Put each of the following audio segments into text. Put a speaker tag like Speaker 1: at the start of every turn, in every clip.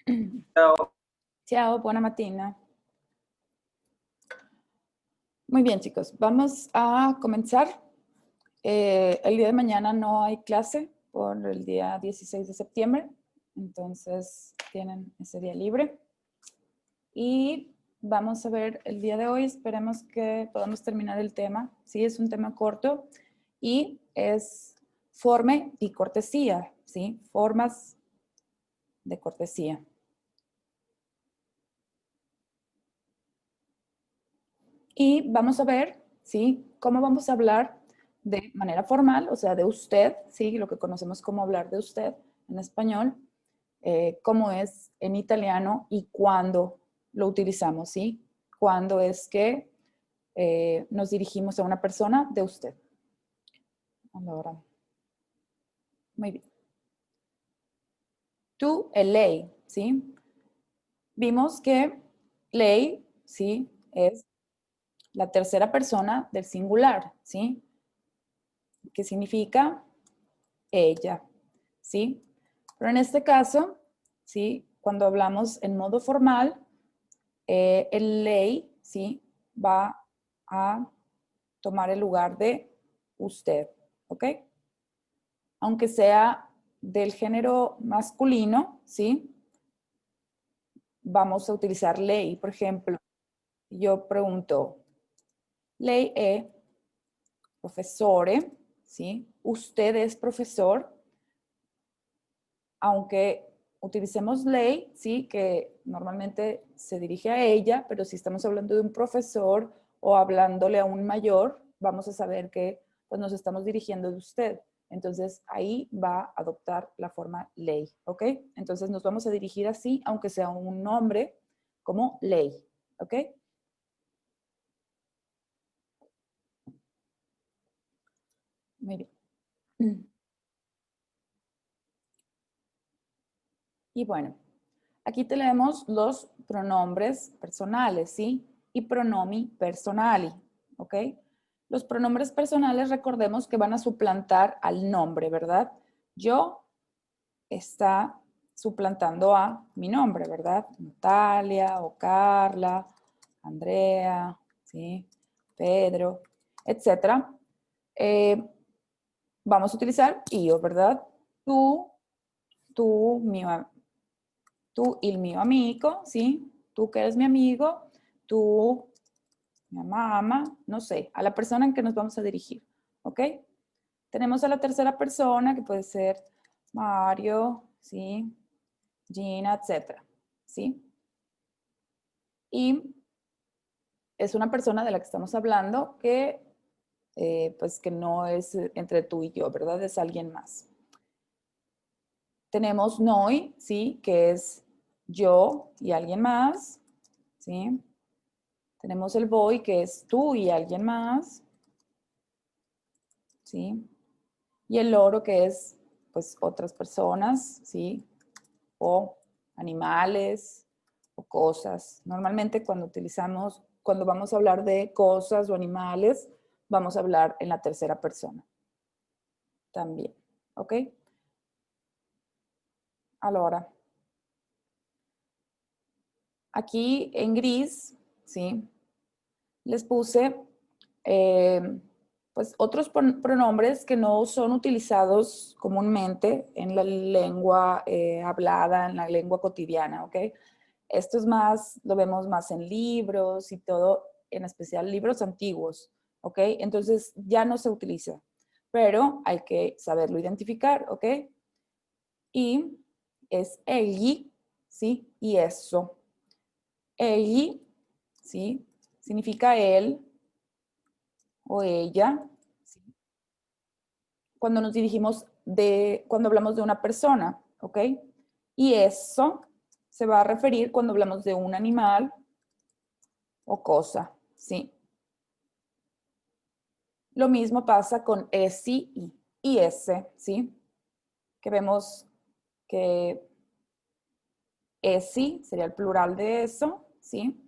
Speaker 1: Ciao.
Speaker 2: Ciao, buona mattina. Muy bien, chicos, vamos a comenzar. El día de mañana no hay clase por el día 16 de septiembre, entonces tienen ese día libre. Y vamos a ver el día de hoy, esperemos que podamos terminar el tema. Sí, es un tema corto y es forma y cortesía, ¿sí? Formas de cortesía. Y vamos a ver, ¿sí? Cómo vamos a hablar de manera formal, o sea, de usted, ¿sí? Lo que conocemos como hablar de usted en español, cómo es en italiano y cuándo lo utilizamos, ¿sí? Cuándo es que nos dirigimos a una persona de usted. Allora, muy bien. Tú e lei, ¿sí? Vimos que lei, ¿sí? Es la tercera persona del singular, ¿sí? Que significa ella, ¿sí? Pero en este caso, ¿sí? Cuando hablamos en modo formal, el ley, ¿sí? Va a tomar el lugar de usted, ¿ok? Aunque sea del género masculino, ¿sí? Vamos a utilizar lei. Por ejemplo, yo pregunto, lei è professore, ¿sí? Usted es profesor, aunque utilicemos ley, sí, que normalmente se dirige a ella, pero si estamos hablando de un profesor o hablándole a un mayor, vamos a saber que pues, nos estamos dirigiendo de usted. Entonces ahí va a adoptar la forma ley, ¿ok? Entonces nos vamos a dirigir así, aunque sea un nombre, como ley, ¿ok? Muy bien. Y bueno, aquí tenemos los pronombres personales, ¿sí? Y pronomi personali, ¿ok? Los pronombres personales, recordemos que van a suplantar al nombre, ¿verdad? Yo está suplantando a mi nombre, ¿verdad? Natalia o Carla, Andrea, ¿sí? Pedro, etcétera. Vamos a utilizar io, ¿verdad? Tú, tú, tú il mio amico, ¿sí? Tú que eres mi amigo, tú, mi mamá, no sé, a la persona en que nos vamos a dirigir, ¿ok? Tenemos a la tercera persona que puede ser Mario, ¿sí? Gina, etcétera, ¿sí? Y es una persona de la que estamos hablando que, pues que no es entre tú y yo, ¿verdad? Es alguien más. Tenemos noi, ¿sí? Que es yo y alguien más, ¿sí? Tenemos el voi, que es tú y alguien más, ¿sí? Y el loro, que es, pues, otras personas, ¿sí? O animales o cosas. Normalmente cuando vamos a hablar de cosas o animales, vamos a hablar en la tercera persona también, ¿ok? Allora, aquí en gris, ¿sí? Les puse pues otros pronombres que no son utilizados comúnmente en la lengua hablada, en la lengua cotidiana, ¿ok? Esto es más, lo vemos más en libros y todo, en especial libros antiguos, ¿ok? Entonces ya no se utiliza, pero hay que saberlo identificar, ¿ok? Y es egli, ¿sí? Y eso. Egli, ¿sí? Significa él, o ella, ¿sí? Cuando nos dirigimos cuando hablamos de una persona, ¿ok? Y eso se va a referir cuando hablamos de un animal o cosa, ¿sí? Lo mismo pasa con esi y ese, ¿sí? Que vemos que esi sería el plural de eso, ¿sí?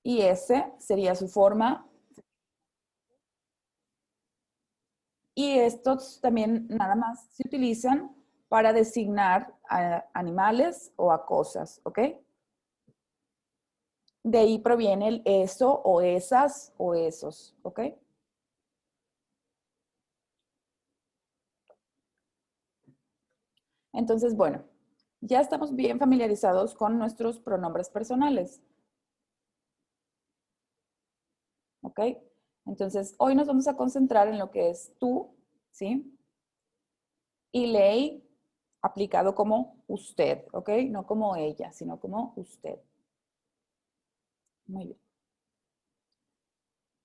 Speaker 2: Y ese sería su forma. Y estos también nada más se utilizan para designar a animales o a cosas, ¿ok? De ahí proviene el eso o esas o esos, ¿ok? Entonces, bueno, ya estamos bien familiarizados con nuestros pronombres personales, ¿ok? Entonces, hoy nos vamos a concentrar en lo que es tú, ¿sí? Y ley aplicado como usted, ¿ok? No como ella, sino como usted. Muy bien.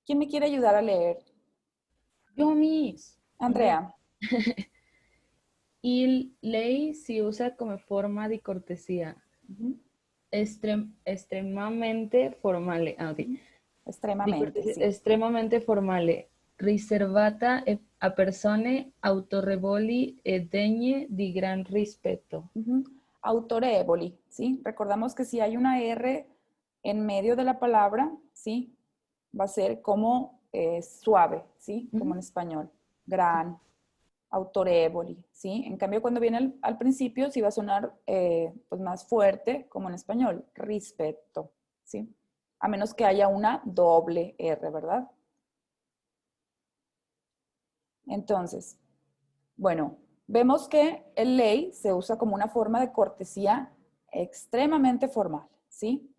Speaker 2: ¿Quién me quiere ayudar a leer?
Speaker 1: Yo, Miss. Hombre.
Speaker 2: Andrea.
Speaker 1: Y ley se usa como forma de cortesía.
Speaker 2: Ujú,
Speaker 1: Estremamente formale. Ah, ok.
Speaker 2: ujú.
Speaker 1: Di
Speaker 2: Extremadamente,
Speaker 1: cortesia,
Speaker 2: sí.
Speaker 1: estremamente formale. Riservata a persone autorevoli e degne di gran rispetto.
Speaker 2: Ujú. Autorevoli, ¿sí? Recordamos que si hay una R en medio de la palabra, ¿sí? Va a ser como suave, ¿sí? Como
Speaker 1: Ujú.
Speaker 2: en español.
Speaker 1: Sí.
Speaker 2: Gran, autorevoli, ¿sí? En cambio, cuando viene al principio, sí va a sonar pues más fuerte, como en español, respeto, ¿sí? A menos que haya una doble R, ¿verdad? Entonces, bueno, vemos que el ley se usa como una forma de cortesía extremadamente formal, ¿sí?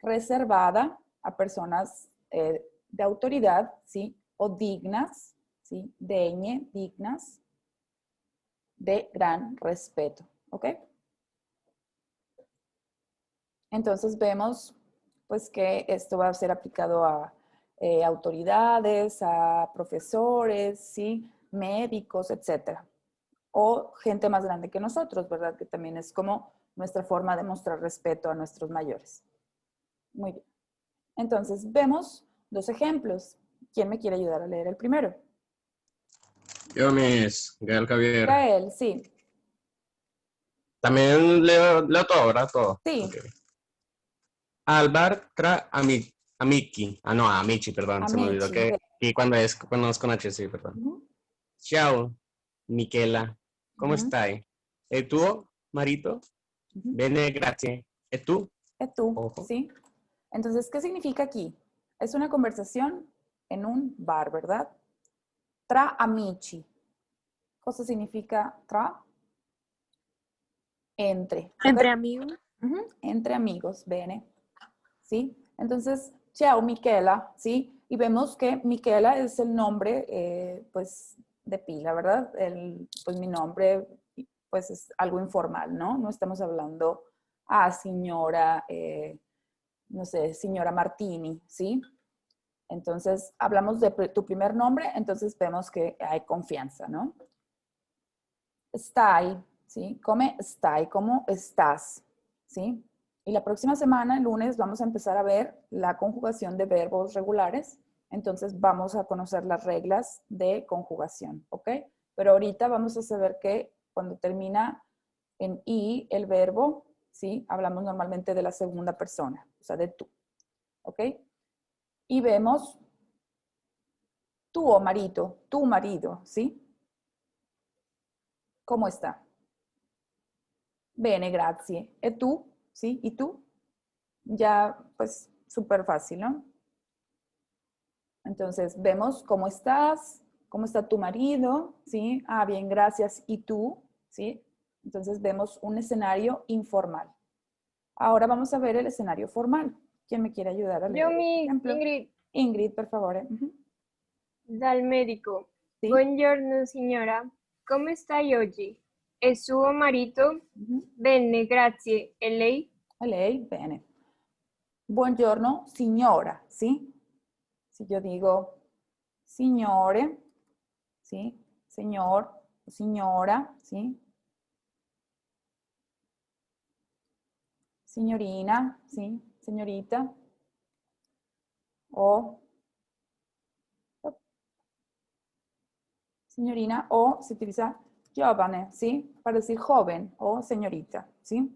Speaker 2: Reservada a personas de autoridad, ¿sí? O dignas, ¿sí? Degne, dignas, de gran respeto, ¿ok? Entonces vemos pues que esto va a ser aplicado a autoridades, a profesores, ¿sí? Médicos, etcétera. O gente más grande que nosotros, ¿verdad? Que también es como nuestra forma de mostrar respeto a nuestros mayores. Muy bien. Entonces vemos dos ejemplos. ¿Quién me quiere ayudar a leer el primero?
Speaker 3: Yo, Miss Gael Javier.
Speaker 2: Gael, sí.
Speaker 3: También leo todo, ¿verdad? Todo.
Speaker 2: Sí,
Speaker 3: Ok. Albar tra Amiki. Ah, no, Amici, perdón. Se me olvidó
Speaker 2: Amici.
Speaker 3: que y cuando es con H, sí, perdón.
Speaker 2: Uh-huh.
Speaker 3: Ciao, Michela. ¿Cómo
Speaker 2: Uh-huh.
Speaker 3: stai? ¿E tu, marito?
Speaker 2: Uh-huh.
Speaker 3: Bene, grazie. ¿E tú?
Speaker 2: Es tú,
Speaker 3: Ojo.
Speaker 2: ¿sí? Entonces, ¿qué significa aquí? Es una conversación en un bar, ¿verdad? Tra amici. Cosa significa tra? Entre, ¿ok?
Speaker 4: Entre amigos.
Speaker 2: Ujú, entre amigos, bene, ¿sí? Entonces, ciao Michela, ¿sí? Y vemos que Michela es el nombre, pues, de pila, ¿verdad? Pues mi nombre, pues, es algo informal, ¿no? No estamos hablando a señora, no sé, señora Martini, ¿sí? Entonces, hablamos de tu primer nombre, entonces vemos que hay confianza, ¿no? Stai, ¿sí? Come stai, ¿cómo estás? ¿Sí? Y la próxima semana, el lunes, vamos a empezar a ver la conjugación de verbos regulares. Entonces, vamos a conocer las reglas de conjugación, ¿ok? Pero ahorita vamos a saber que cuando termina en i el verbo, ¿sí? Hablamos normalmente de la segunda persona, o sea, de tú, ¿ok? Y vemos tuo marito, tu marido, ¿sí? ¿Cómo está? Bene, grazie. ¿Y tú? ¿Sí? ¿Y tú? Ya, pues, súper fácil, ¿no? Entonces, vemos cómo está tu marido, ¿sí? Ah, bien, gracias. ¿Y tú? ¿Sí? Entonces, vemos un escenario informal. Ahora vamos a ver el escenario formal. ¿Quién me quiere ayudar a
Speaker 4: Io
Speaker 2: leer este
Speaker 4: mi
Speaker 2: ejemplo?
Speaker 4: Ingrid
Speaker 2: Ingrid, por favor. Ujú.
Speaker 4: dal medico.
Speaker 2: ¿Sí?
Speaker 4: Buongiorno signora, come stai oggi? E suo marito?
Speaker 2: Ujú.
Speaker 4: Bene, grazie. E lei?
Speaker 2: A lei, bene. Buongiorno, signora, ¿sí? Si yo digo signore, ¿sí? Señor, señora, ¿sí? Signorina, ¿sí? Señorita. O signorina o se utiliza giovane, ¿sí? Para decir joven o señorita, ¿sí?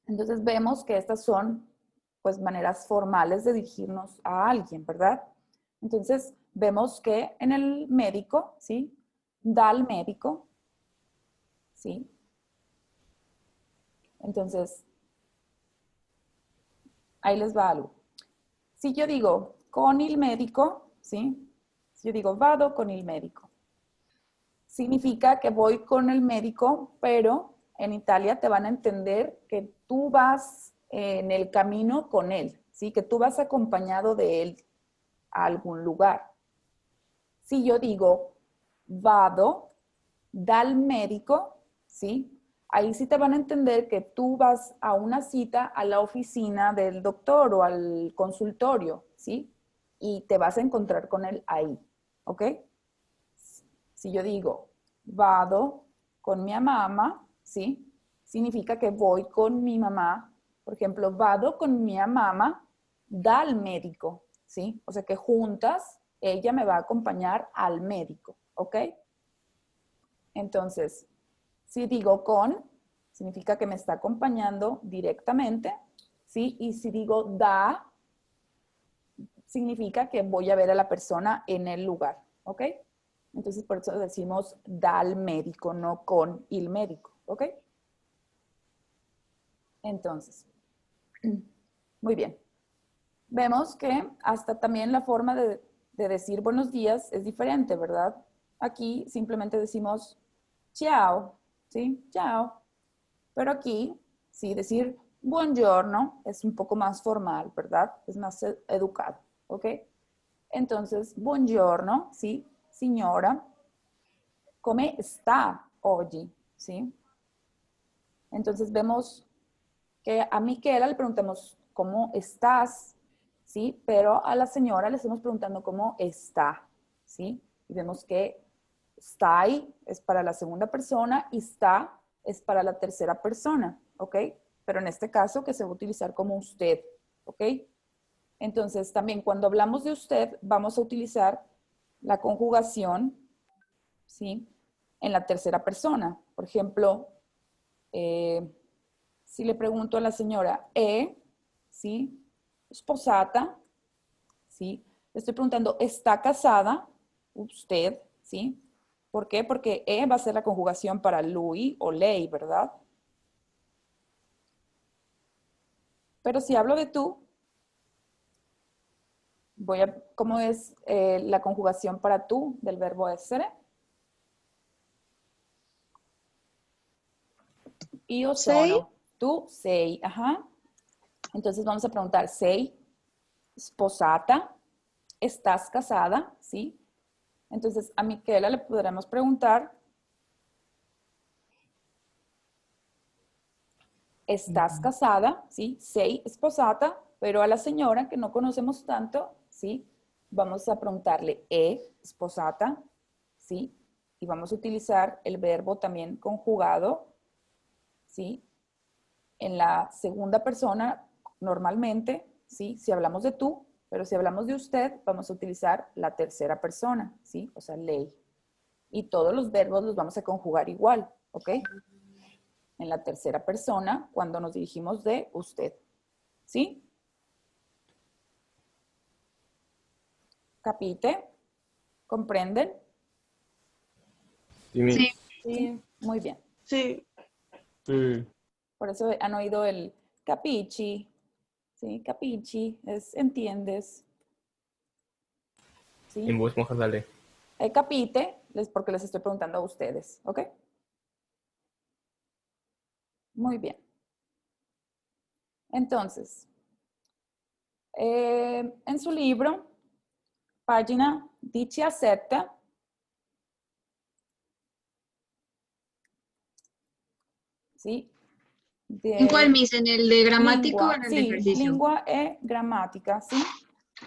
Speaker 2: Entonces vemos que estas son pues maneras formales de dirigirnos a alguien, ¿verdad? Entonces vemos que en el médico, ¿sí? Dal médico, ¿sí? Entonces, ahí les va algo. Si yo digo con il medico, ¿sí? Si yo digo vado con il medico, significa que voy con el médico, pero en Italia te van a entender que tú vas en el camino con él, ¿sí? Que tú vas acompañado de él a algún lugar. Si yo digo vado dal médico, ¿sí? Ahí sí te van a entender que tú vas a una cita a la oficina del doctor o al consultorio, ¿sí? Y te vas a encontrar con él ahí, ¿ok? Si yo digo vado con mi mamá, ¿sí? Significa que voy con mi mamá. Por ejemplo, vado con mi mamá dal médico, ¿sí? O sea que juntas ella me va a acompañar al médico, ¿ok? Entonces, si digo con, significa que me está acompañando directamente, ¿sí? Y si digo da, significa que voy a ver a la persona en el lugar, ¿ok? Entonces, por eso decimos dal médico, no con il médico, ¿ok? Entonces, muy bien. Vemos que hasta también la forma de decir buenos días es diferente, ¿verdad? Aquí simplemente decimos ciao, ¿sí? Ciao. Pero aquí, sí, decir buongiorno es un poco más formal, ¿verdad? Es más educado, ¿ok? Entonces, buongiorno, ¿sí? Signora, ¿come sta oggi? ¿Sí? Entonces vemos que a Miquela le preguntamos, ¿cómo estás? ¿Sí? Pero a la señora le estamos preguntando cómo está, ¿sí? Y vemos que stai es para la segunda persona y sta es para la tercera persona, ¿ok? Pero en este caso que se va a utilizar como usted, ¿ok? Entonces también cuando hablamos de usted vamos a utilizar la conjugación, ¿sí? En la tercera persona. Por ejemplo, si le pregunto a la señora, ¿sí? Sposata, ¿sí? Le estoy preguntando, ¿está casada? Usted, ¿sí? ¿Por qué? Porque va a ser la conjugación para lui o lei, ¿verdad? Pero si hablo de tú, ¿cómo es la conjugación para tú del verbo essere? Io
Speaker 5: Sei?
Speaker 2: sono. Tú sei, ajá. Entonces vamos a preguntar, sei sposata, ¿estás casada? ¿Sí? Entonces a Miquela le podremos preguntar, ¿estás casada? ¿Sí? Sei sposata, pero a la señora que no conocemos tanto, ¿sí? Vamos a preguntarle, sposata? ¿Sí? Y vamos a utilizar el verbo también conjugado, ¿sí? En la segunda persona, normalmente, ¿sí? Si hablamos de tú, pero si hablamos de usted, vamos a utilizar la tercera persona, ¿sí? O sea, lei. Y todos los verbos los vamos a conjugar igual, ¿ok? En la tercera persona, cuando nos dirigimos de usted, ¿sí? ¿Capite? ¿Comprenden?
Speaker 3: Dimmi.
Speaker 5: Sì,
Speaker 1: Sí,
Speaker 2: Muy bien.
Speaker 5: sì.
Speaker 2: Por eso han oído el capichi, ¿sí? Capichi es entiendes, ¿sí?
Speaker 3: In voz dale.
Speaker 2: Capite, porque les estoy preguntando a ustedes, ¿ok? Muy bien. Entonces, en su libro, página 17, ¿sí?
Speaker 5: In qual
Speaker 2: De
Speaker 5: mise? Nel de grammatico o
Speaker 2: lingua, sí,
Speaker 5: nell'esercizio?
Speaker 2: lingua e gramática, ¿sí?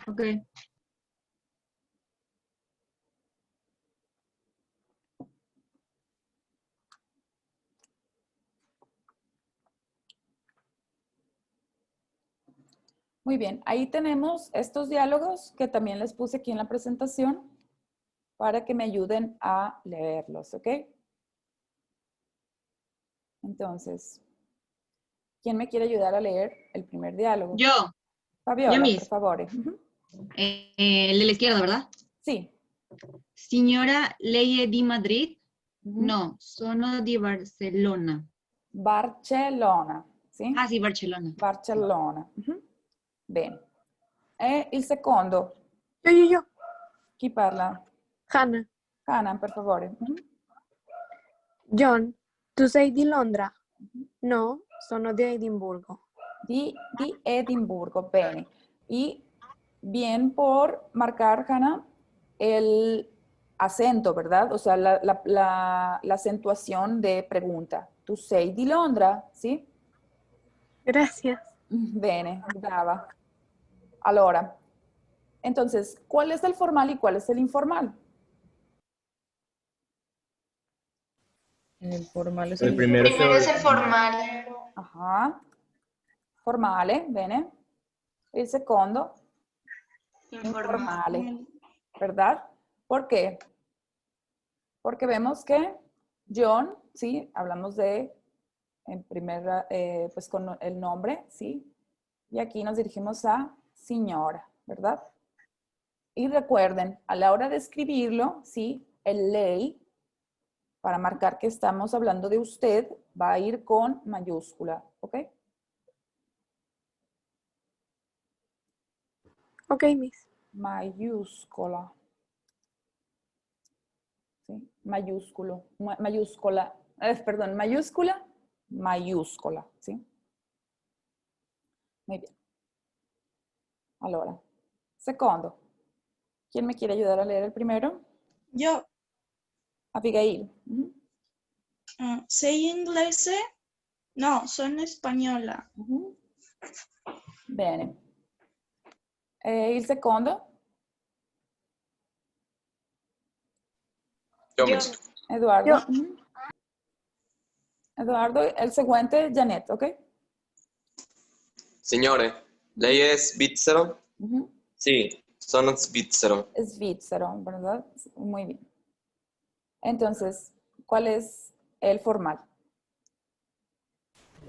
Speaker 5: Ok.
Speaker 2: Muy bien, ahí tenemos estos diálogos que también les puse aquí en la presentación para que me ayuden a leerlos, ¿ok? Entonces, ¿quién me quiere ayudar a leer el primer diálogo?
Speaker 5: Io
Speaker 2: Fabiola, por
Speaker 5: miss.
Speaker 2: favor. Ujú.
Speaker 5: Il della izquierda, ¿verdad?
Speaker 2: Sí,
Speaker 5: Signora, lei è di Madrid?
Speaker 2: Ujú.
Speaker 5: No, sono di Barcellona.
Speaker 2: Barcellona, sì?
Speaker 5: Ah, sì, Barcellona.
Speaker 2: Barcellona. Mhm. Bene. E il secondo,
Speaker 6: Yo.
Speaker 2: chi parla?
Speaker 6: Hannah.
Speaker 2: Hannah, per favore. Mhm.
Speaker 6: John, tu sei di Londra?
Speaker 2: Mhm.
Speaker 6: No, sono di Edimburgo.
Speaker 2: Di Edimburgo, bene. Y bien por marcar, Hannah, el acento, ¿verdad? O sea, la acentuación de pregunta. Tu sei di Londra, ¿sí?
Speaker 6: Gracias.
Speaker 2: Bene, brava. Allora, entonces, ¿cuál es el formal y cuál es el informal?
Speaker 1: El formal es
Speaker 3: El
Speaker 1: el
Speaker 3: primero es
Speaker 7: Primero es el
Speaker 3: el
Speaker 7: formal.
Speaker 2: Ajá. Formale, bene. Il secondo, informale, ¿verdad? ¿Por qué? Porque vemos que John, ¿sí? Hablamos de, en primera, pues con el nombre, ¿sí? Y aquí nos dirigimos a señora, ¿verdad? Y recuerden, a la hora de escribirlo, ¿sí? El ley, para marcar que estamos hablando de usted, va a ir con mayúscula, ¿ok?
Speaker 6: Ok, Miss.
Speaker 2: Mayúscula. ¿Sí? Mayúsculo, mayúscula, perdón, mayúscula, mayúscula, ¿sí? Muy bien. Allora, secondo. ¿Quién me quiere ayudar a leer el primero?
Speaker 8: Yo,
Speaker 2: Abigail. Ujú,
Speaker 8: ¿sei inglese? No, sono spagnola.
Speaker 2: ujú. Bene. Il secondo?
Speaker 7: Yo,
Speaker 4: Yo,
Speaker 2: Eduardo.
Speaker 6: Yo.
Speaker 2: Ujú. Eduardo, el seguente, Janet, ¿ok?
Speaker 7: signore, lei è svizzero?
Speaker 2: Ujú.
Speaker 7: Sì, sono svizzero.
Speaker 2: Svizzero, ¿verdad? Muy bien. Entonces, ¿cuál es el formal?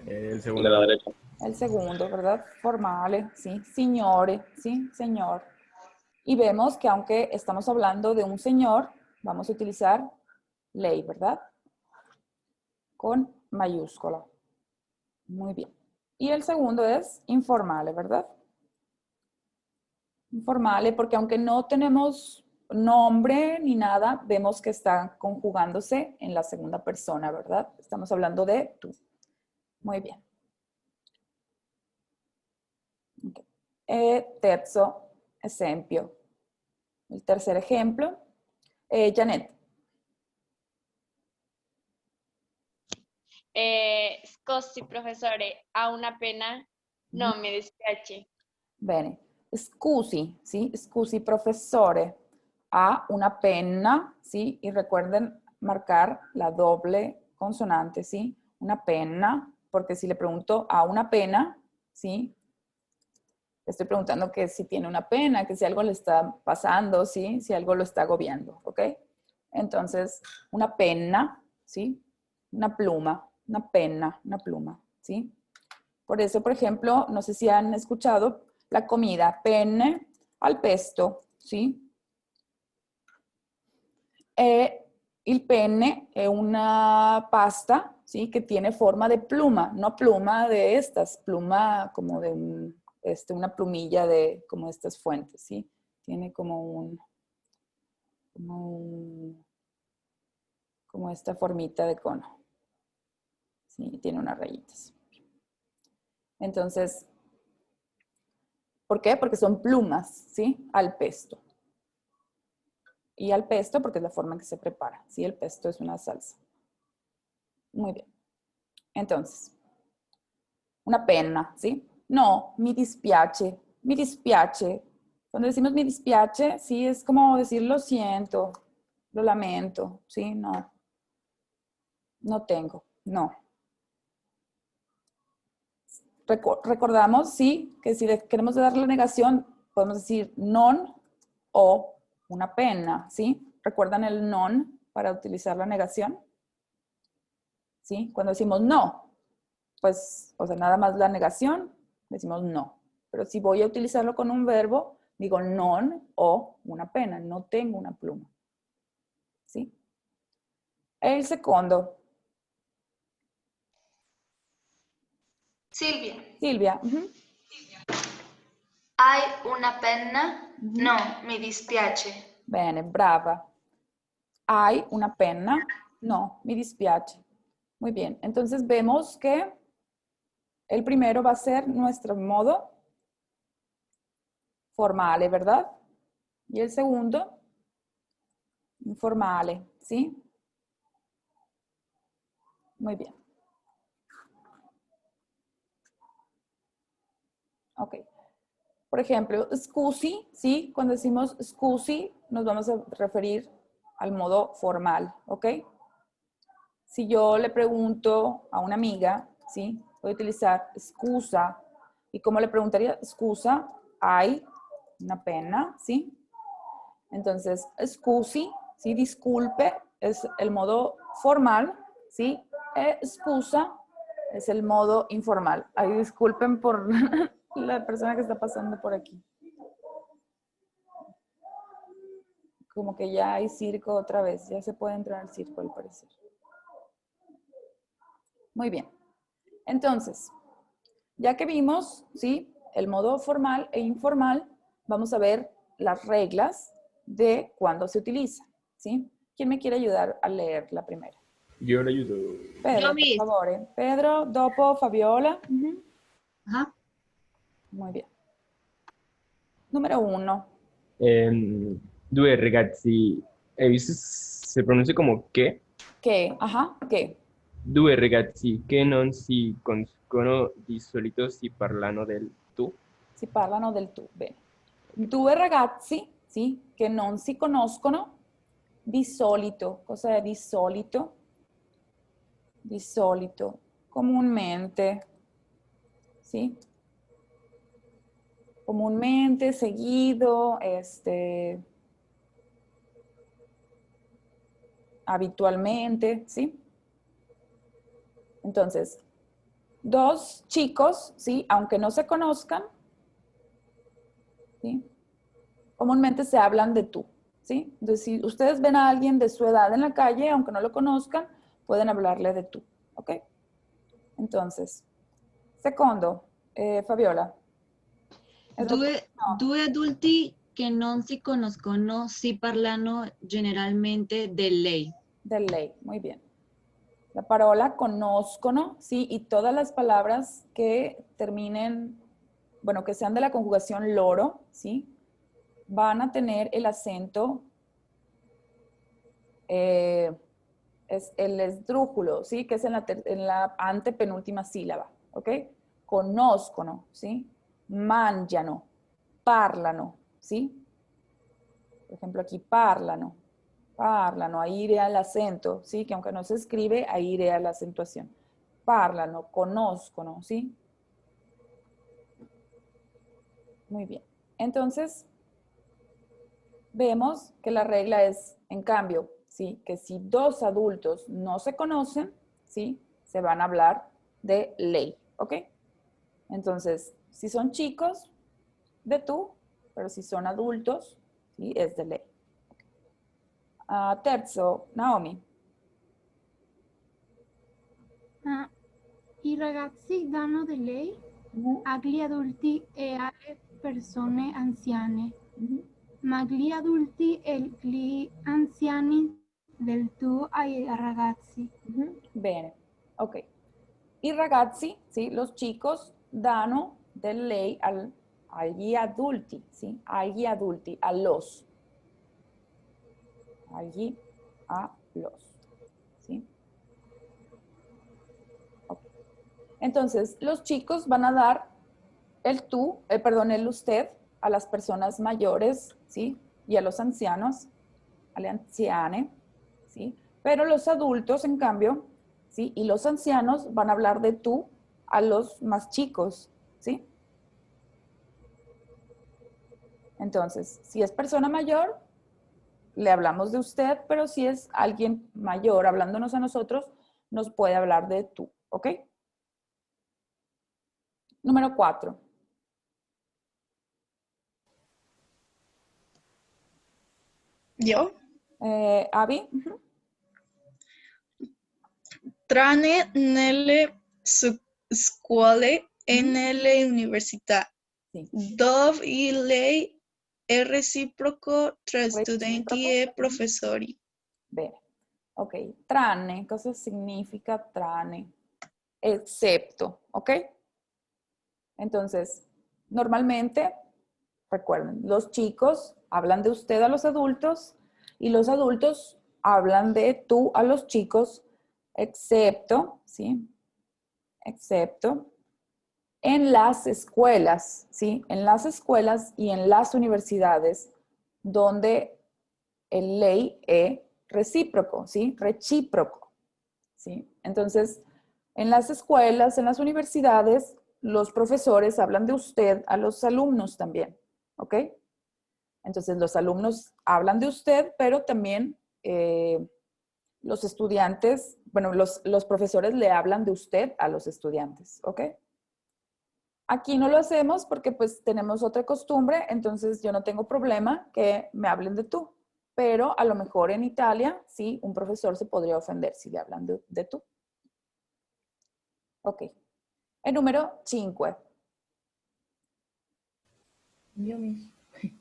Speaker 3: El
Speaker 7: De
Speaker 3: segundo.
Speaker 7: la derecha.
Speaker 2: El segundo, ¿verdad? Formale, sí. Signore, sí, señor. Y vemos que aunque estamos hablando de un señor, vamos a utilizar ley, ¿verdad? Con mayúscula. Muy bien. Y el segundo es informale, ¿verdad? Informale, porque aunque no tenemos nombre ni nada, vemos que está conjugándose en la segunda persona, ¿verdad? Estamos hablando de tú. Muy bien. Okay. Terzo esempio. El tercer ejemplo. Janet.
Speaker 9: Scusi, professore, ha una penna? No, mi dispiace.
Speaker 2: Bene. Scusi, ¿sí? Scusi, professore. Ha una penna, ¿sí? Y recuerden marcar la doble consonante, ¿sí? Una penna, porque si le pregunto a una pena, ¿sí? Le estoy preguntando que si tiene una pena, que si algo le está pasando, ¿sí? Si algo lo está agobiando, ¿ok? Entonces, una penna, ¿sí? Una pluma, una penna, una pluma, ¿sí? Por eso, por ejemplo, no sé si han escuchado la comida penne al pesto, ¿sí? Il penne è una pasta, ¿sí? Que tiene forma de pluma, no pluma de estas, pluma como de una plumilla de como estas fuentes, ¿sí? Tiene como esta formita de cono, ¿sí? Tiene unas rayitas. Entonces, ¿por qué? Porque son plumas, ¿sí? Al pesto. Y al pesto porque es la forma en que se prepara, ¿sí? El pesto es una salsa. Muy bien. Entonces, una penna, ¿sí? No, mi dispiace, mi dispiace. Cuando decimos mi dispiace, sí, es como decir lo siento, lo lamento, ¿sí? No, no tengo, no. Recordamos, sí, que si le queremos dar la negación, podemos decir non o una penna, ¿sí? ¿Recuerdan el non para utilizar la negación? ¿Sí? Cuando decimos no, pues, o sea, nada más la negación, decimos no. Pero si voy a utilizarlo con un verbo, digo non o una pena, no tengo una pluma. ¿Sí? El segundo,
Speaker 10: Silvia,
Speaker 2: Silvia. Ujú.
Speaker 10: hai una penna?
Speaker 2: Ujú.
Speaker 10: No, mi dispiace.
Speaker 2: Bene, brava. ¿Hay una penna? No, mi dispiace. Muy bien. Entonces vemos que el primero va a ser nuestro modo formale, ¿verdad? Y el segundo, informale, ¿sí? Muy bien. Ok. Por ejemplo, scusi, ¿sí? Cuando decimos scusi, nos vamos a referir al modo formal, ¿ok? Si yo le pregunto a una amiga, ¿sí? Voy a utilizar scusa. ¿Y cómo le preguntaría? Scusa, ¿hay una penna? ¿Sí? Entonces, scusi, ¿sí? Disculpe, es el modo formal, ¿sí? Scusa es el modo informal. Ay, disculpen por la persona que está pasando por aquí. Como que ya hay circo otra vez, ya se puede entrar al circo al parecer. Muy bien. Entonces, ya que vimos, ¿sí? El modo formal e informal, vamos a ver las reglas de cuándo se utiliza, ¿sí? ¿Quién me quiere ayudar a leer la primera?
Speaker 3: Yo le ayudo.
Speaker 2: Pedro, por
Speaker 5: Miss.
Speaker 2: favor. Pedro, dopo, Fabiola.
Speaker 5: Ajá.
Speaker 2: Muy bien. Número 1.
Speaker 3: Due ragazzi, se pronuncia como che?
Speaker 2: ¿Qué? Ajá, ¿qué?
Speaker 3: Due ragazzi che non si conoscono di solito si parlano del tu.
Speaker 2: Si parlano del tu. Bene. Due ragazzi, sì, che non si conoscono di solito. Cosa è di solito? Di solito, comunemente, ¿sí? Comúnmente, seguido, habitualmente, ¿sí? Entonces, dos chicos, ¿sí? Aunque no se conozcan, ¿sí? Comúnmente se hablan de tú, ¿sí? Entonces, si ustedes ven a alguien de su edad en la calle, aunque no lo conozcan, pueden hablarle de tú, ¿ok? Entonces, secondo, Fabiola.
Speaker 5: Due adulti che non si conoscono si parlano generalmente de lei.
Speaker 2: De ley, muy bien. La parola conozcono, ¿sí? Y todas las palabras que terminen, bueno, que sean de la conjugación loro, ¿sí? Van a tener el acento, es el esdrújulo, ¿sí? Que es en la antepenúltima sílaba, ¿ok? Conoscono, ¿sí? Mangiano, parlano, ¿sí? Por ejemplo, aquí parlano, ahí iría el acento, ¿sí? Que aunque no se escribe, ahí iría la acentuación. Parlano, conoscono, ¿sí? Muy bien. Entonces, vemos que la regla es, en cambio, ¿sí? Que si dos adultos no se conocen, ¿sí? Se van a hablar de ley, ¿ok? Entonces, si son chicos, de tú, pero si son adultos, ¿sí? Es de ley. Terzo, Naomi.
Speaker 11: I ragazzi danno di lei agli adulti e alle persone anziane, ma gli adulti e gli anziani del tu ai ragazzi.
Speaker 2: Bene, ok. I ragazzi, ¿sí? Los chicos, danno del lei agli adulti, ¿sí? Agli adulti, a los. Allí, a los, ¿sí? Okay. Entonces, los chicos van a dar el tú, el usted a las personas mayores, ¿sí? Y a los ancianos, alle anziane, ¿sí? Pero los adultos, en cambio, ¿sí? Y los ancianos van a hablar de tú a los más chicos, ¿sí? Entonces, si es persona mayor, le hablamos de usted, pero si es alguien mayor hablándonos a nosotros, nos puede hablar de tú, ¿ok? Número 4.
Speaker 8: ¿Yo?
Speaker 2: Abby.
Speaker 8: tranne nelle scuole e nelle università.
Speaker 2: Sì.
Speaker 8: Dove il lei è reciproco tra studenti e professori.
Speaker 2: Bene. Ok, tranne, cosa significa tranne? Excepto, ¿ok? Entonces, normalmente, recuerden, los chicos hablan de usted a los adultos y los adultos hablan de tú a los chicos, excepto, ¿sí? Excepto en las escuelas, ¿sí? En las escuelas y en las universidades donde el ley es recíproco, ¿sí? Recíproco, ¿sí? Entonces, en las escuelas, en las universidades, los profesores hablan de usted a los alumnos también, ¿ok? Entonces, los alumnos hablan de usted, pero también los estudiantes, bueno, los profesores le hablan de usted a los estudiantes, ¿ok? Aquí no lo hacemos porque pues tenemos otra costumbre, entonces yo no tengo problema que me hablen de tú. Pero a lo mejor en Italia, sí, un profesor se podría ofender si le hablan de tú. Ok. El número 5.
Speaker 1: Io mismo.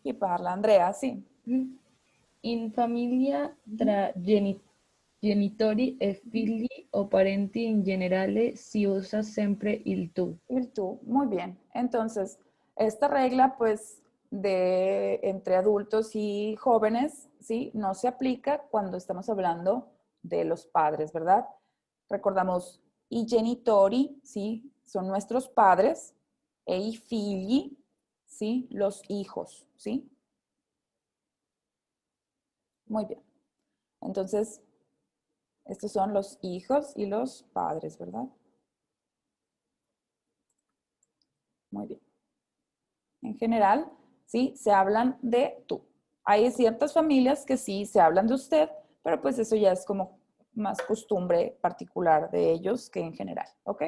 Speaker 2: Chi parla? Andrea, sì.
Speaker 1: In famiglia tra genitori e figli o parenti in generale si usa sempre il tu.
Speaker 2: El tú, muy bien. Entonces, esta regla, pues, de entre adultos y jóvenes, ¿sí? No se aplica cuando estamos hablando de los padres, ¿verdad? Recordamos, i genitori, ¿sí? Son nuestros padres, e i figli, ¿sí? Los hijos, ¿sí? Muy bien. Entonces, estos son los hijos y los padres, ¿verdad? Muy bien. En general, sí, se hablan de tú. Hay ciertas familias que sí se hablan de usted, pero pues eso ya es como más costumbre particular de ellos que en general, ¿ok?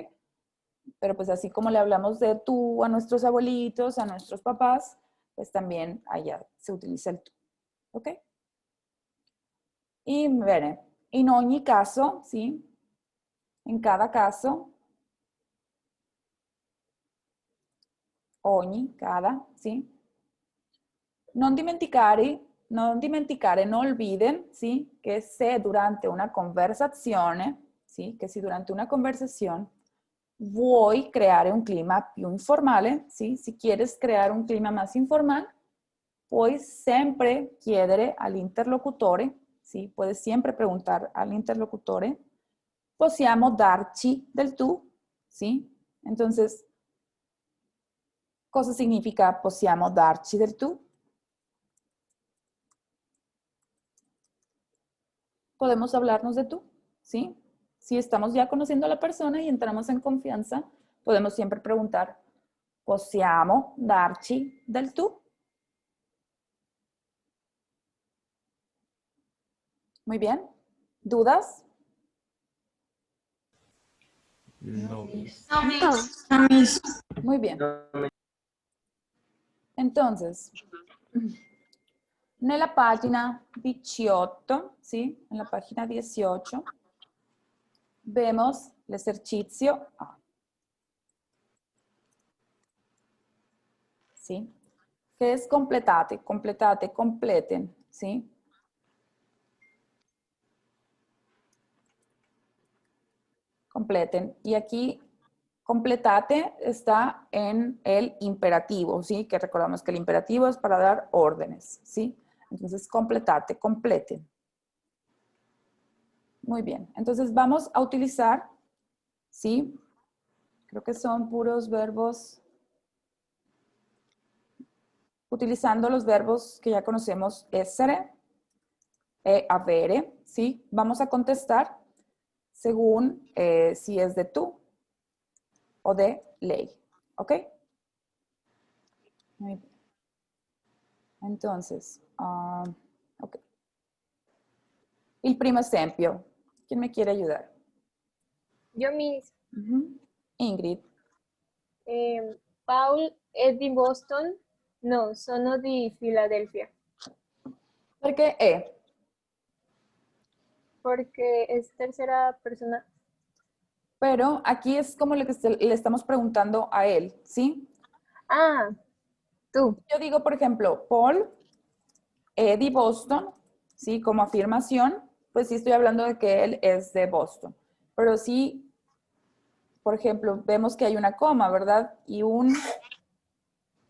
Speaker 2: Pero pues así como le hablamos de tú a nuestros abuelitos, a nuestros papás, pues también allá se utiliza el tú, ¿ok? Y bene, in ogni caso, ¿sí? En cada caso, ogni, cada, ¿sí? Non dimenticare, no olviden, ¿sí? Que se durante una conversazione, ¿sí? Que si durante una conversación vuoi creare un clima più informale, ¿sí? Si quieres crear un clima más informal, puoi sempre chiedere all'interlocutore, ¿sí? Puedes siempre preguntar al interlocutore, possiamo darci del tu, ¿sí? Entonces, cosa significa possiamo darci del tu? Podemos hablarnos de tú, ¿sí? Si estamos ya conociendo a la persona y entramos en confianza, podemos siempre preguntar, ¿possiamo darci del tú? Muy bien. ¿Dudas?
Speaker 3: No.
Speaker 6: No.
Speaker 2: Muy bien. Entonces, nella pagina 18, ¿sí? En la página 18, vemos el ejercicio A. ¿Sí? Que es completate, completate, completen, ¿sí? Completen. Y aquí, completate está en el imperativo, ¿sí? Que recordamos que el imperativo es para dar órdenes, ¿sí? Entonces, completate, completen. Muy bien. Entonces, vamos a utilizar, ¿sí? Creo que son puros verbos. Utilizando los verbos que ya conocemos, essere e avere, ¿sí? Vamos a contestar según si es de tú o de lei, ¿ok? Muy bien. Entonces, ok. Il primo esempio. ¿Quién me quiere ayudar?
Speaker 4: Yo mismo.
Speaker 2: Ingrid.
Speaker 4: Paul è di Boston? No, sono di Filadelfia.
Speaker 2: Perché è?
Speaker 4: Porque es tercera persona.
Speaker 2: Pero aquí es como lo que le estamos preguntando a él, ¿sí?
Speaker 4: Ah, tú.
Speaker 2: Yo digo, por ejemplo, Paul, Eddie, Boston, ¿sí? Como afirmación, pues sí estoy hablando de que él es de Boston. Pero sí, por ejemplo, vemos que hay una coma, ¿verdad? Y un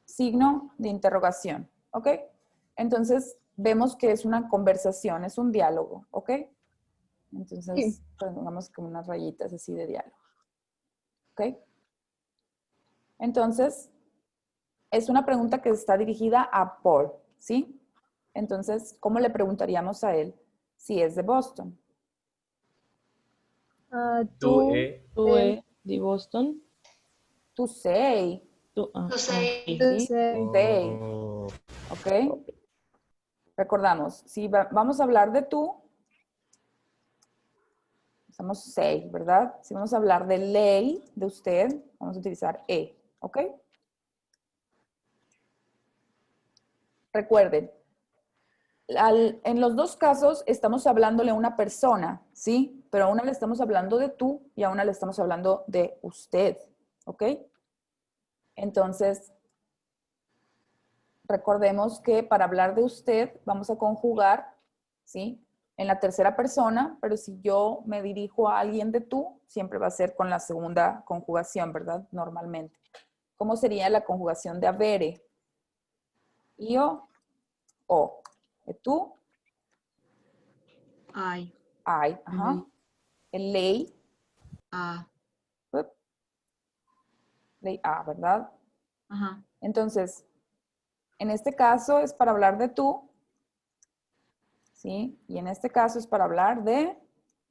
Speaker 2: signo de interrogación, ¿ok? Entonces, vemos que es una conversación, es un diálogo, ¿ok? Entonces, pongamos como unas rayitas así de diálogo, ¿ok? Entonces, es una pregunta que está dirigida a Paul, ¿sí? Entonces, ¿cómo le preguntaríamos a él si es de Boston?
Speaker 3: Tú,
Speaker 1: Tú de Boston.
Speaker 2: To say.
Speaker 10: To say.
Speaker 2: ¿Sí? To say.
Speaker 3: Oh,
Speaker 2: ¿Ok? Recordamos, si vamos a hablar de tú, usamos say, ¿verdad? Si vamos a hablar de ley, de usted, vamos a utilizar e, ¿ok? Recuerden, en los dos casos estamos hablándole a una persona, ¿sí? Pero a una le estamos hablando de tú y a una le estamos hablando de usted, ¿ok? Entonces, recordemos que para hablar de usted vamos a conjugar, ¿sí? En la tercera persona, pero si yo me dirijo a alguien de tú, siempre va a ser con la segunda conjugación, ¿verdad? Normalmente. ¿Cómo sería la conjugación de avere? Io, o. ¿De tú?
Speaker 5: Ay.
Speaker 2: I, ajá. El ley.
Speaker 5: Ah.
Speaker 2: Ley A, ¿verdad?
Speaker 5: Ajá.
Speaker 2: Entonces, en este caso es para hablar de tú, ¿sí? Y en este caso es para hablar de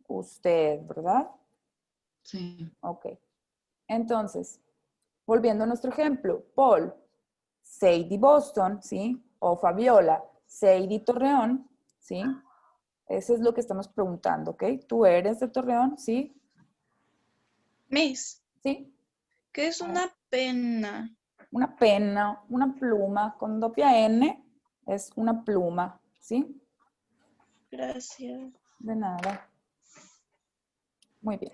Speaker 2: usted, ¿verdad?
Speaker 5: Sí.
Speaker 2: Ok. Entonces, volviendo a nuestro ejemplo, Paul, sei di Boston, ¿sí? O Fabiola, sei di Torreón, ¿sí? Eso es lo que estamos preguntando, ¿ok? ¿Tú eres de Torreón? ¿Sí?
Speaker 8: Miss,
Speaker 2: ¿Sí?
Speaker 8: ¿qué es una pena?
Speaker 2: Una penna, una pluma con doppia N es una pluma, ¿sí?
Speaker 8: Gracias.
Speaker 2: De nada. Muy bien.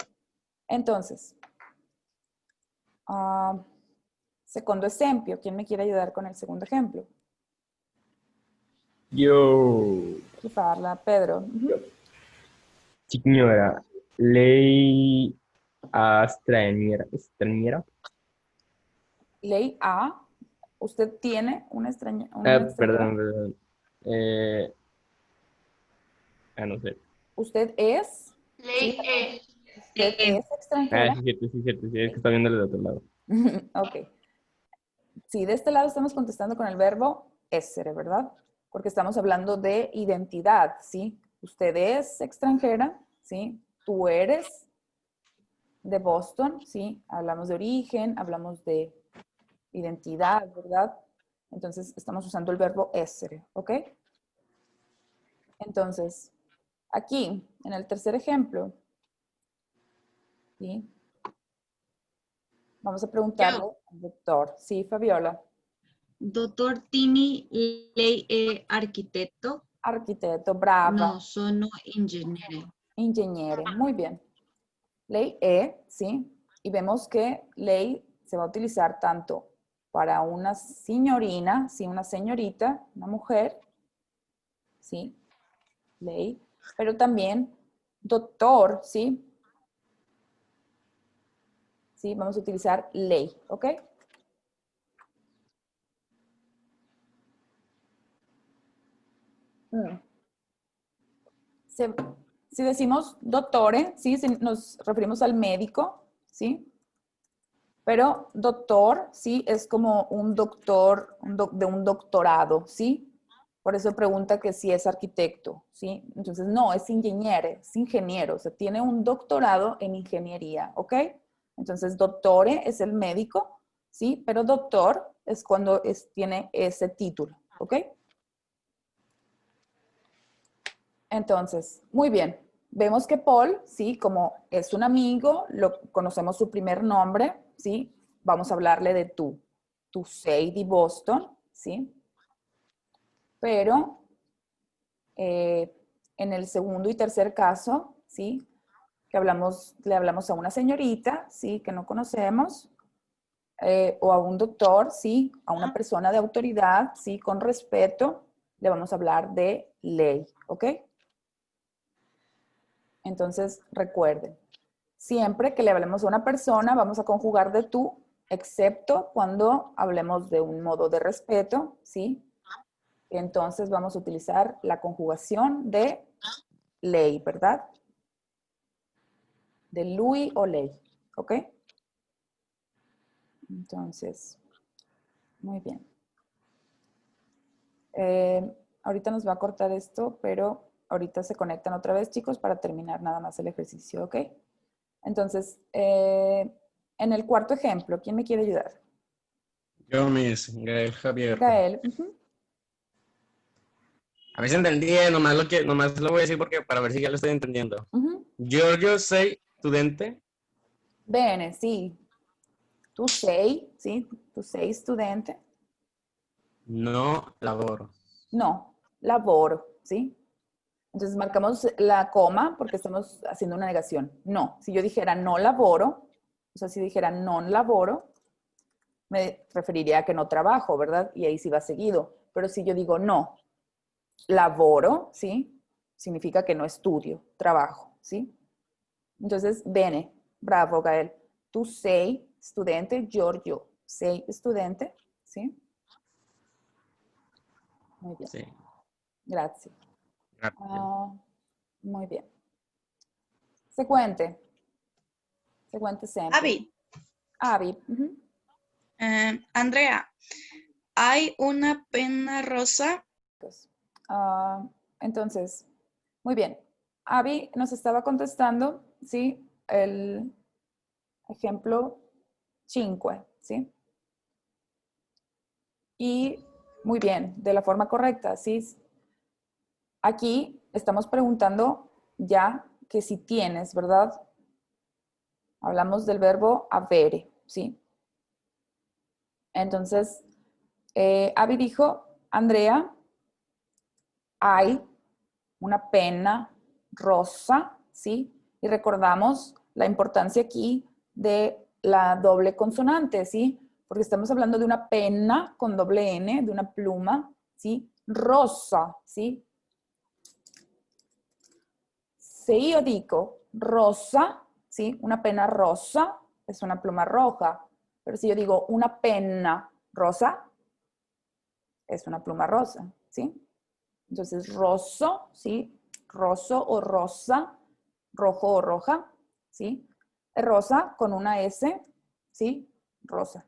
Speaker 2: Entonces, segundo ejemplo. ¿Quién me quiere ayudar con el segundo ejemplo?
Speaker 3: Yo,
Speaker 2: Chi parla? Pedro.
Speaker 3: signora, lei ha straniera?
Speaker 2: Ley A. ¿Usted tiene una extrañera?
Speaker 3: Perdón. No sé.
Speaker 2: ¿Usted es?
Speaker 10: Ley
Speaker 2: ¿Sí?
Speaker 10: E.
Speaker 2: ¿Usted es extranjera?
Speaker 3: Sí, cierto, sí, es que está viéndolo de otro lado.
Speaker 2: Ok. Sí, de este lado estamos contestando con el verbo essere, ¿verdad? Porque estamos hablando de identidad, ¿sí? Usted es extranjera, ¿sí? Tú eres de Boston, ¿sí? Hablamos de origen, hablamos de identidad, ¿verdad? Entonces, estamos usando el verbo essere, ¿ok? Entonces, aquí, en el tercer ejemplo, ¿sí? Vamos a preguntarle al doctor. Sí, Fabiola.
Speaker 5: Dottor Tini, lei è architetto?
Speaker 2: Arquitecto, brava.
Speaker 5: No, sono ingegnere.
Speaker 2: Ingegnere, muy bien. Ley E, ¿sí? Y vemos que ley se va a utilizar tanto para una signorina, ¿sí? Una señorita, una mujer, ¿sí? Ley. Pero también doctor, ¿sí? Sí, vamos a utilizar ley, ¿ok? Si decimos doctore, ¿sí? Si nos referimos al médico, ¿sí? Pero doctor, ¿sí? Es como un doctor de un doctorado, ¿sí? Por eso pregunta que si es arquitecto, ¿sí? Entonces, no, es ingeniero, o sea, tiene un doctorado en ingeniería, ¿ok? Entonces, doctore es el médico, ¿sí? Pero doctor es cuando tiene ese título, ¿ok? Entonces, muy bien. Vemos que Paul, ¿sí? Como es un amigo, conocemos su primer nombre, ¿sí? Vamos a hablarle de tú. Tu sei di Boston, ¿sí? Pero en el segundo y tercer caso, ¿sí? que le hablamos a una señorita, ¿sí? Que no conocemos, o a un doctor, ¿sí? A una persona de autoridad, ¿sí? Con respeto, le vamos a hablar de ley, ¿ok? Entonces, recuerden, siempre que le hablemos a una persona, vamos a conjugar de tú, excepto cuando hablemos de un modo de respeto, ¿sí? Entonces vamos a utilizar la conjugación de ley, ¿verdad? De lui o ley, ¿ok? Entonces, muy bien. Ahorita nos va a cortar esto, pero ahorita se conectan otra vez, chicos, para terminar nada más el ejercicio, ¿ok? Entonces, en el cuarto ejemplo, ¿quién me quiere ayudar?
Speaker 12: Yo, Miss Gael Javier.
Speaker 2: Gael. Ujú.
Speaker 12: A ver si entendí, nomás lo voy a decir porque para ver si ya lo estoy entendiendo.
Speaker 2: Ujú.
Speaker 12: Yo soy studente.
Speaker 2: Bene, sì. Tu sei, sì? Tu sei studente?
Speaker 12: No laboro.
Speaker 2: No, lavoro, ¿sí? Entonces marcamos la coma porque estamos haciendo una negación. No, si yo dijera no laboro, o sea, si dijera non lavoro, me referiría a que no trabajo, ¿verdad? Y ahí sí va seguido. Pero si yo digo no, lavoro, ¿sí? Significa que no estudio, trabajo, ¿sí? Entonces, bene, bravo, Gael. Tu sei studente, Giorgio. Sei studente, ¿sí? Muy bien.
Speaker 12: Sí.
Speaker 2: Gracias.
Speaker 12: Gracias.
Speaker 2: Muy bien. Seguente. Seguente sempre.
Speaker 8: Abby.
Speaker 2: Abby. Ujú.
Speaker 8: Andrea, ¿hay una pena rosa?
Speaker 2: Entonces, muy bien. Abby nos estaba contestando, ¿sí? El ejemplo 5, ¿sí? Y muy bien, de la forma correcta, ¿sí? Aquí estamos preguntando ya que si tienes, ¿verdad? Hablamos del verbo avere, ¿sí? Entonces, Abby dijo, Andrea, hay una pena rosa, ¿sí? Y recordamos la importancia aquí de la doble consonante, ¿sí? Porque estamos hablando de una penna con doble N, de una pluma, ¿sí? Rosa, ¿sí? Si io dico rosa, ¿sí? Una pena rosa es una pluma roja. Pero si yo digo una penna rosa, es una pluma rosa, ¿sí? Entonces, rosso, ¿sí? Rosso o rosa, rojo o roja, ¿sí? Rosa con una S, ¿sí? Rosa,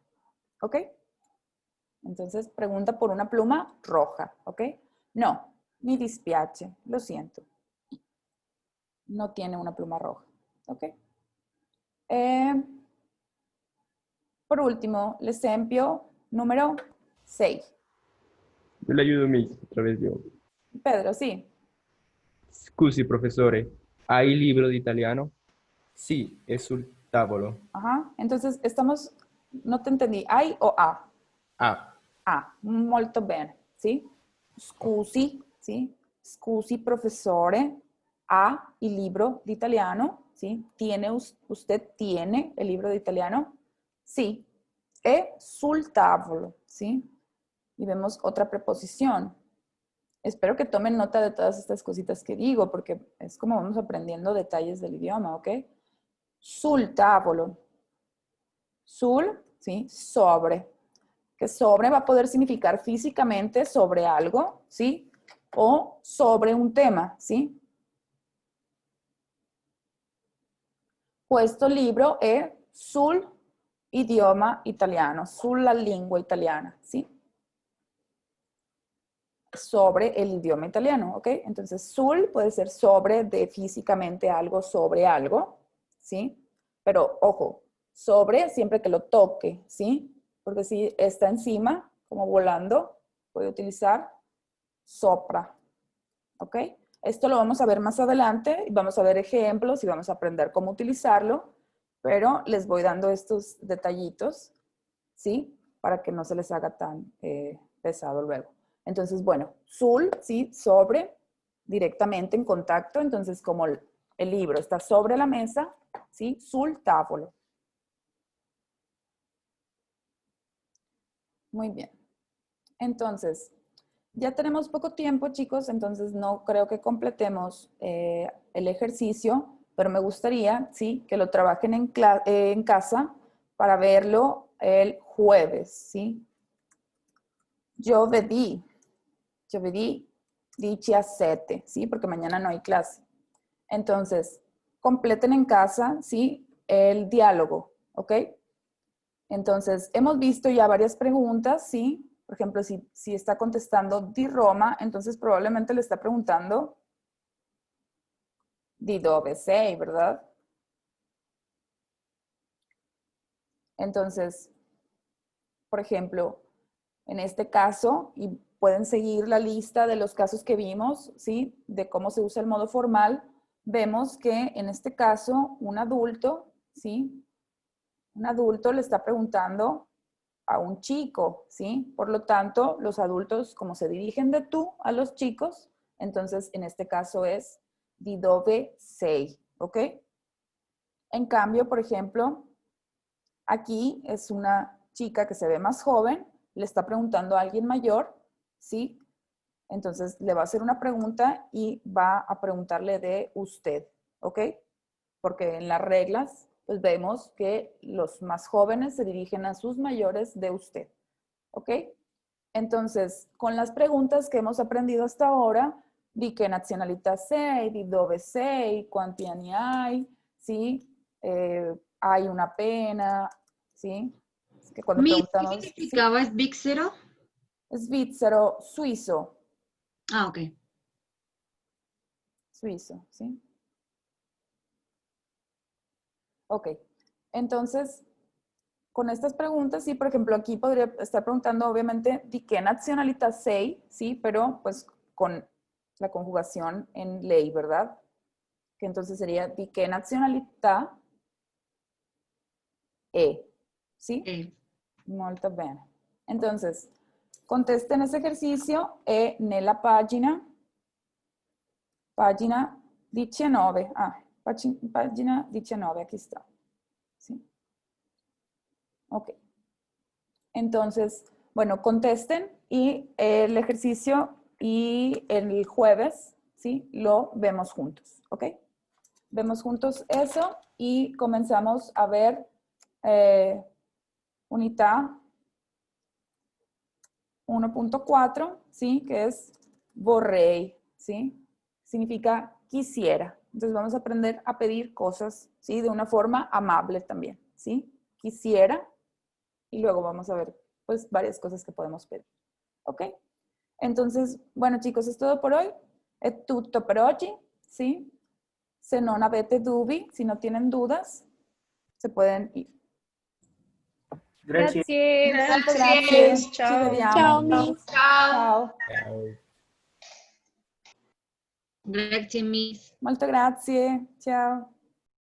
Speaker 2: ¿ok? Entonces, pregunta por una pluma roja, ¿ok? No, mi dispiace, lo siento. No tiene una pluma roja, ¿ok? Por último, l'esempio número 6.
Speaker 3: Yo le ayudo, Miss, otra vez yo.
Speaker 2: Pedro, sì.
Speaker 3: Scusi, professore, hai il libro di italiano? Sì, è sul tavolo.
Speaker 2: Ajá. Entonces, estamos, no te entendí, ¿hay o a?
Speaker 3: Ah,
Speaker 2: Ah, molto bene, ¿sí? Scusi, ¿sí? Scusi, professore, ha il libro di italiano, ¿sí? ¿Tiene, usted tiene el libro de italiano? Sí, è sul tavolo, ¿sí? Y vemos otra preposición. Espero que tomen nota de todas estas cositas que digo, porque es como vamos aprendiendo detalles del idioma, ¿ok? Sul tavolo. Sul, ¿sí? Sobre. Que sobre va a poder significar físicamente sobre algo, ¿sí? O sobre un tema, ¿sí? Questo libro è sul idioma italiano, sulla lingua italiana, ¿sí? Sobre el idioma italiano, ¿ok? Entonces, sul puede ser sobre de físicamente algo, sobre algo, ¿sí? Pero, ojo, sobre siempre que lo toque, ¿sí? Porque si está encima, como volando, puede utilizar sopra, ¿ok? Esto lo vamos a ver más adelante, y vamos a ver ejemplos y vamos a aprender cómo utilizarlo, pero les voy dando estos detallitos, ¿sí? Para que no se les haga tan pesado luego. Entonces, bueno, sul, ¿sí? Sobre, directamente en contacto. Entonces, como el libro está sobre la mesa, ¿sí? Sul tavolo. Muy bien. Entonces, ya tenemos poco tiempo, chicos, entonces no creo que completemos el ejercicio, pero me gustaría, ¿sí? Que lo trabajen en casa para verlo el jueves, ¿sí? Giovedì 17, ¿sí? Porque mañana no hay clase. Entonces, completen en casa, ¿sí? El diálogo, ¿ok? Entonces, hemos visto ya varias preguntas, ¿sí? Por ejemplo, si está contestando di Roma, entonces probablemente le está preguntando di dove sei, ¿verdad? Entonces, por ejemplo, en este caso, y pueden seguir la lista de los casos que vimos, ¿sí? De cómo se usa el modo formal, vemos que en este caso un adulto, ¿sí? Un adulto le está preguntando a un chico, ¿sí? Por lo tanto, los adultos, como se dirigen de tú a los chicos, entonces en este caso es di dove sei, ¿ok? En cambio, por ejemplo, aquí es una chica que se ve más joven, le está preguntando a alguien mayor, ¿sí? Entonces le va a hacer una pregunta y va a preguntarle de usted, ¿ok? Porque en las reglas pues vemos que los más jóvenes se dirigen a sus mayores de usted, ¿ok? Entonces, con las preguntas que hemos aprendido hasta ahora, di che nazionalità sei, di dove sei, quanti anni hai, ¿sí? Hay una pena, ¿sí? Es que cuando
Speaker 5: Miss, ¿qué
Speaker 2: preguntamos,
Speaker 5: significaba svizzero?
Speaker 2: Svizzero, suizo,
Speaker 5: Ah, ok.
Speaker 2: suizo, ¿sí? Ok, entonces, con estas preguntas, sí, por ejemplo, aquí podría estar preguntando, obviamente, di che nazionalità sei, sí, pero pues con la conjugación en lei, ¿verdad? Que entonces sería di che nazionalità è, ¿sí? Molto bene. Entonces, contesten ese ejercicio e nella pagina 19, pagina 19, aquí está. ¿Sí? Ok. Entonces, bueno, contesten y el ejercicio y el jueves, ¿sí? Lo vemos juntos, ¿ok? Vemos juntos eso y comenzamos a ver unidad 1.4, ¿sí? Que es vorrei, ¿sí? Significa quisiera. Entonces vamos a aprender a pedir cosas, ¿sí? De una forma amable también, ¿sí? Quisiera. Y luego vamos a ver, pues, varias cosas que podemos pedir. ¿Ok? Entonces, bueno, chicos, es todo por hoy. È tutto per oggi, ¿sí? Se non avete dubbi, si no tienen dudas, se pueden ir.
Speaker 4: Gracias.
Speaker 2: Gracias. Ci
Speaker 8: Chao.
Speaker 2: vediamo.
Speaker 6: Ciao, Miss.
Speaker 2: Ciao.
Speaker 5: Gracias, Miss.
Speaker 2: Molte grazie. Ciao.